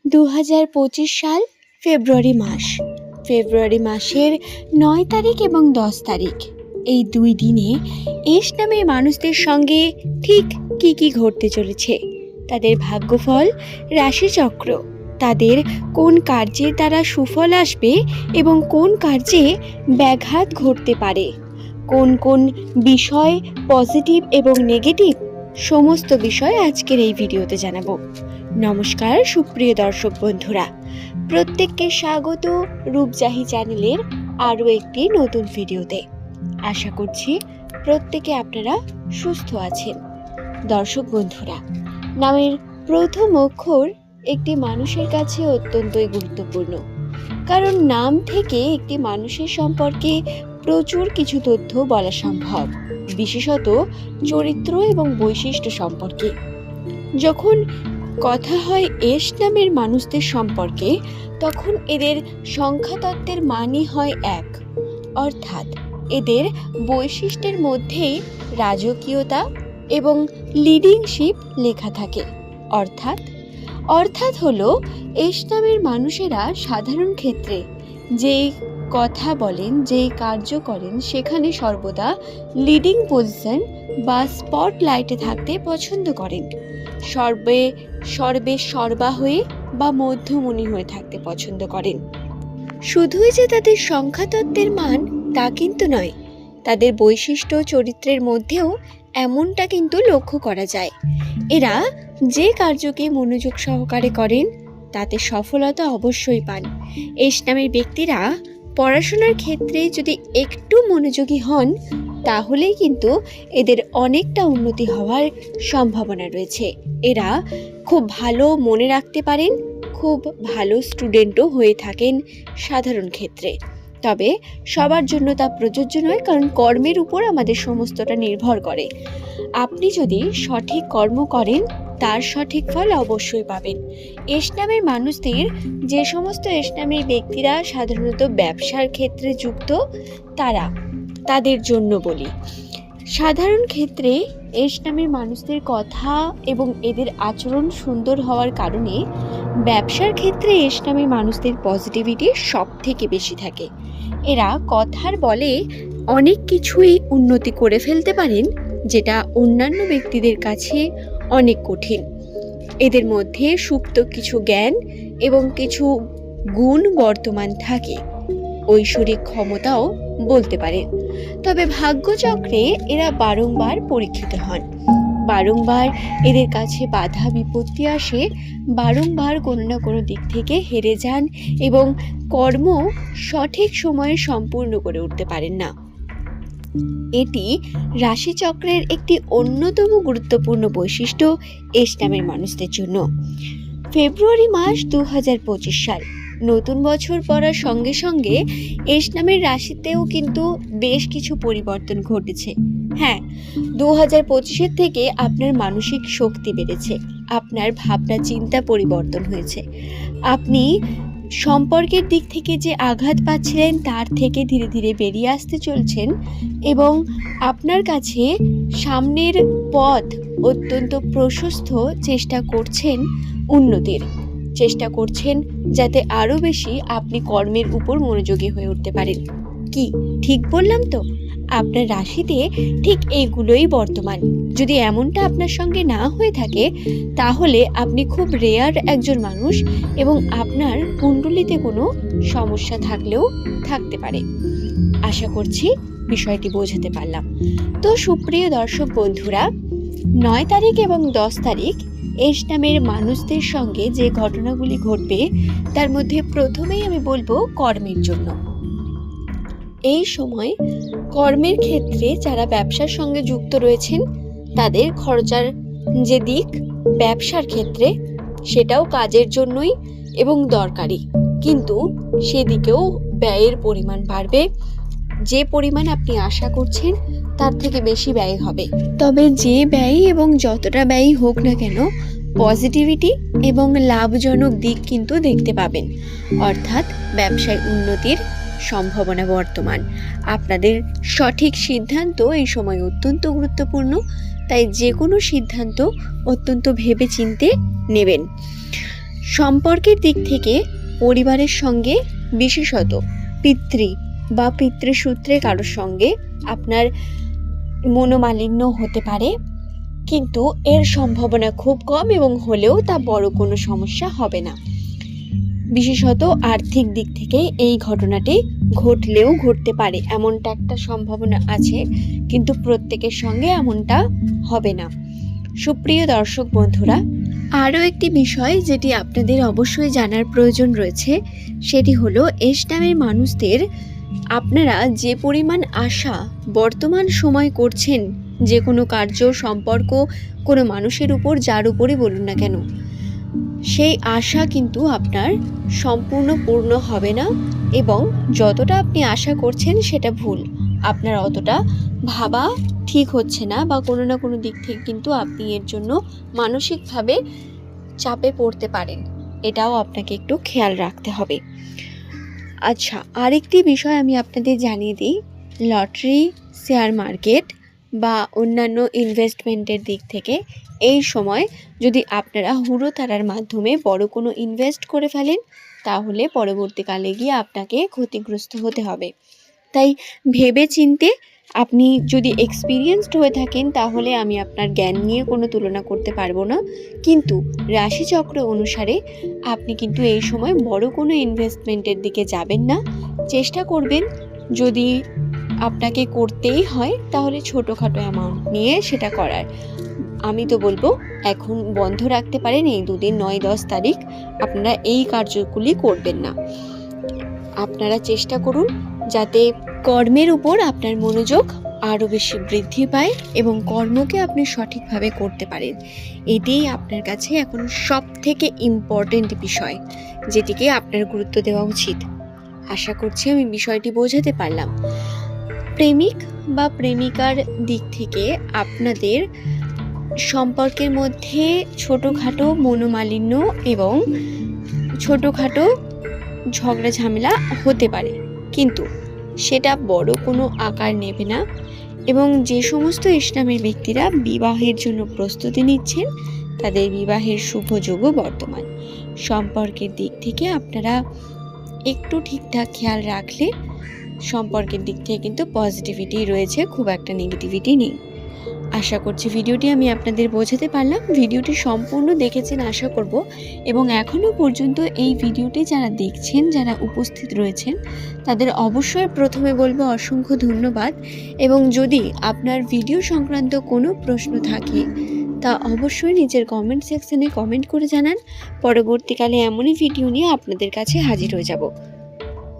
2025 সাল ফেব্রুয়ারি মাস। ফেব্রুয়ারি মাসের 9 তারিখ এবং 10 তারিখ এই 2 দিনে এস নামের মানুষদের সঙ্গে ঠিক কি ঘটতে চলেছে, তাদের ভাগ্যফল, রাশিচক্র, তাদের কোন কার্যের দ্বারা সুফল আসবে এবং কোন কার্যে ব্যাঘাত ঘটতে পারে, কোন কোন বিষয় পজিটিভ এবং নেগেটিভ, সমস্ত বিষয় আজকের এই ভিডিওতে জানাবো। নমস্কার সুপ্রিয় দর্শক বন্ধুরা, প্রত্যেককে স্বাগত রূপজাহি চ্যানেলের আরও একটি নতুন ভিডিওতে। আশা করছি প্রত্যেকে আপনারা সুস্থ আছেন। দর্শক বন্ধুরা, নামের প্রথম অক্ষর একটি মানুষের কাছে অত্যন্তই গুরুত্বপূর্ণ, কারণ নাম থেকে একটি মানুষের সম্পর্কে প্রচুর কিছু তথ্য বলা সম্ভব, বিশেষত চরিত্র এবং বৈশিষ্ট্য সম্পর্কে। যখন কথা হয় এস নামের মানুষদের সম্পর্কে, তখন এদের সংখ্যাতত্ত্বের মানই হয় 1, অর্থাৎ এদের বৈশিষ্ট্যের মধ্যেই রাজকীয়তা এবং লিডিংশিপ লেখা থাকে। অর্থাৎ হলো এস নামের মানুষেরা সাধারণ ক্ষেত্রে যেই কথা বলেন, যেই কার্য করেন, সেখানে সর্বদা লিডিং পজিশন বা স্পটলাইটে থাকতে পছন্দ করেন। সর্বে সর্বা হয়ে বা মধ্যমণি হয়ে থাকতে পছন্দ করেন। শুধুই যে তাদের সংখ্যাতত্ত্বের মান তা কিন্তু নয়, তাদের বৈশিষ্ট্য চরিত্রের মধ্যেও এমনটা কিন্তু লক্ষ্য করা যায়। এরা যে কার্যকে মনোযোগ সহকারে করেন তাতে সফলতা অবশ্যই পান। এস নামের ব্যক্তিরা পড়াশোনার ক্ষেত্রে যদি একটু মনোযোগী হন, তাহলেই কিন্তু এদের অনেকটা উন্নতি হওয়ার সম্ভাবনা রয়েছে। এরা খুব ভালো মনে রাখতে পারেন, খুব ভালো স্টুডেন্টও হয়ে থাকেন সাধারণ ক্ষেত্রে। তবে সবার জন্য তা প্রযোজ্য নয়, কারণ কর্মের উপর আমাদের সমস্তটা নির্ভর করে। আপনি যদি সঠিক কর্ম করেন, তার সঠিক ফল অবশ্যই পাবেন। এস নামের মানুষদের, যে সমস্ত এস নামের ব্যক্তিরা সাধারণত ব্যবসার ক্ষেত্রে যুক্ত, তাদের জন্য বলি। সাধারণ ক্ষেত্রে এস নামের মানুষদের কথা এবং এদের আচরণ সুন্দর হওয়ার কারণে ব্যবসার ক্ষেত্রে এস নামের মানুষদের পজিটিভিটি সব থেকে বেশি থাকে। এরা কথার বলে অনেক কিছুই উন্নতি করে ফেলতে পারেন, যেটা অন্যান্য ব্যক্তিদের কাছে অনেক কঠিন। এদের মধ্যে সুপ্ত কিছু জ্ঞান এবং কিছু গুণ বর্তমান থাকে, ঐশ্বরিক ক্ষমতাও বলতে পারেন। তবে ভাগ্যচক্রে এরা বারংবার পরীক্ষিত হন, বারংবার এদের কাছে বাধা বিপত্তি আসে, বারংবার কোনো না কোনো দিক থেকে হেরে যান এবং কর্ম সঠিক সময়ে সম্পূর্ণ করে উঠতে পারেন না। এটি রাশিচক্রের একটি অন্যতম গুরুত্বপূর্ণ বৈশিষ্ট্য এস নামের মানুষদের জন্য। ফেব্রুয়ারি মাস 2025 সাল, নতুন বছর পড়ার সঙ্গে সঙ্গে এস নামের রাশিতেও কিন্তু বেশ কিছু পরিবর্তন ঘটেছে। হ্যাঁ, 2025 থেকে আপনার মানসিক শক্তি বেড়েছে, আপনার ভাবনা চিন্তা পরিবর্তন হয়েছে। আপনি সম্পর্কের দিক থেকে যে আঘাত পাচ্ছিলেন, তার থেকে ধীরে ধীরে বেরিয়ে আসতে চলছেন এবং আপনার কাছে সামনের পথ অত্যন্ত প্রশস্ত। চেষ্টা করছেন উন্নতির, চেষ্টা করছেন যাতে আরও বেশি আপনি কর্মের উপর মনোযোগী হয়ে উঠতে পারেন। কি ঠিক বললাম তো? আপনার রাশিতে ঠিক এইগুলোই বর্তমান। যদি এমনটা আপনার সঙ্গে না হয়ে থাকে, তাহলে আপনি খুব রেয়ার একজন মানুষ এবং আপনার কুণ্ডলিতে কোনো সমস্যা থাকলেও থাকতে পারে। আশা করছি বিষয়টি বোঝাতে পারলাম। তো সুপ্রিয় দর্শক বন্ধুরা, 9 তারিখ এবং 10 তারিখ এস নামের মানুষদের সঙ্গে যে ঘটনাগুলি ঘটবে, তার মধ্যে প্রথমেই আমি বলবো কর্মের জন্য। এই সময় কর্মের ক্ষেত্রে যারা ব্যবসার সঙ্গে যুক্ত রয়েছেন, তাদের খরচার যে দিক ব্যবসার ক্ষেত্রে, সেটাও কাজের জন্যই এবং দরকারি, কিন্তু সেদিকেও ব্যয়ের পরিমাণ বাড়বে। যে পরিমাণ আপনি আশা করছেন তার থেকে বেশি ব্যয় হবে। তবে যে ব্যয় এবং যতটা ব্যয় হোক না কেন, পজিটিভিটি এবং লাভজনক দিক কিন্তু দেখতে পাবেন। অর্থাৎ ব্যবসায় উন্নতির সম্ভাবনা বর্তমান। আপনাদের সঠিক সিদ্ধান্ত এই সময় অত্যন্ত গুরুত্বপূর্ণ, তাই যে কোনো সিদ্ধান্ত অত্যন্ত ভেবে চিন্তে নেবেন। সম্পর্কের দিক থেকে পরিবারের সঙ্গে, বিশেষত পিতৃ বা পিতৃসূত্রে কারোর সঙ্গে আপনার মনোমালিন্য হতে পারে, কিন্তু এর সম্ভাবনা খুব কম এবং হলেও তা বড় কোনো সমস্যা হবে না। বিশেষত আর্থিক দিক থেকে এই ঘটনাটি ঘটলেও ঘটতে পারে, এমনটা একটা সম্ভাবনা আছে, কিন্তু প্রত্যেকের সঙ্গে এমনটা হবে না। সুপ্রিয় দর্শক বন্ধুরা, আরও একটি বিষয় যেটি আপনাদের অবশ্যই জানার প্রয়োজন রয়েছে, সেটি হলো এস নামের মানুষদের আপনারা যে পরিমাণ আশা বর্তমান সময় করছেন যে কোনো কার্য, সম্পর্ক, কোনো মানুষের উপর, যার উপরই বলুন না কেন, সেই আশা কিন্তু আপনার সম্পূর্ণ পূর্ণ হবে না, এবং যতটা আপনি আশা করছেন সেটা ভুল। আপনার অতটা ভাবা ঠিক হচ্ছে না, বা কোনো না কোনো দিক থেকে কিন্তু আপনি এর জন্য মানসিকভাবে চাপে পড়তে পারেন। এটাও আপনাকে একটু খেয়াল রাখতে হবে। আচ্ছা, আরেকটি বিষয় আমি আপনাদের জানিয়ে দিই, লটারি, শেয়ার মার্কেট বা অন্যান্য ইনভেস্টমেন্টের দিক থেকে এই সময় যদি আপনারা হুড়োতাড়ার মাধ্যমে বড় কোনো ইনভেস্ট করে ফেলেন, তাহলে পরবর্তীকালে গিয়ে আপনাকে ক্ষতিগ্রস্ত হতে হবে। তাই ভেবে চিন্তে, আপনি যদি এক্সপিরিয়েন্সড হয়ে থাকেন তাহলে আমি আপনার জ্ঞান নিয়ে কোনো তুলনা করতে পারবো না, কিন্তু রাশিচক্র অনুসারে আপনি কিন্তু এই সময় বড় কোনো ইনভেস্টমেন্টের দিকে যাবেন না। চেষ্টা করবেন, যদি আপনাকে করতেই হয় তাহলে ছোটোখাটো অ্যামাউন্ট নিয়ে সেটা করার। আমি তো বলবো এখন বন্ধ রাখতে পারেন এই দুদিন, 9-10 তারিখ আপনারা এই কার্যগুলি করবেন না। আপনারা চেষ্টা করুন যাতে কর্মের উপর আপনার মনোযোগ আরও বেশি বৃদ্ধি পায় এবং কর্মকে আপনি সঠিকভাবে করতে পারেন। এটাই আপনার কাছে এখন সব থেকে ইম্পর্টেন্ট বিষয়, যেটিকে আপনার গুরুত্ব দেওয়া উচিত। আশা করছি আমি বিষয়টি বোঝাতে পারলাম। প্রেমিক বা প্রেমিকার দিক থেকে আপনাদের সম্পর্কের মধ্যে ছোটোখাটো মনোমালিন্য এবং ছোটোখাটো ঝগড়া ঝামেলা হতে পারে, কিন্তু সেটা বড় কোনো আকার নেবে না। এবং যে সমস্ত ইসলামের ব্যক্তিরা বিবাহের জন্য প্রস্তুতি নিচ্ছেন, তাদের বিবাহের শুভ যোগও বর্তমান। সম্পর্কের দিক থেকে আপনারা একটু ঠিকঠাক খেয়াল রাখলে সম্পর্কের দিক থেকে কিন্তু পজিটিভিটি রয়েছে, খুব একটা নেগেটিভিটি নেই। আশা করছি ভিডিওটি আমি আপনাদের বোঝাতে পারলাম। ভিডিওটি সম্পূর্ণ দেখেছেন আশা করব, এবং এখনও পর্যন্ত এই ভিডিওটি যারা দেখছেন, যারা উপস্থিত রয়েছেন, তাদের অবশ্যই প্রথমে বলবো অসংখ্য ধন্যবাদ। এবং যদি আপনার ভিডিও সংক্রান্ত কোনো প্রশ্ন থাকে তা অবশ্যই নিচের কমেন্ট সেকশনে কমেন্ট করে জানান। পরবর্তীকালে এমনই ভিডিও নিয়ে আপনাদের কাছে হাজির হয়ে যাব।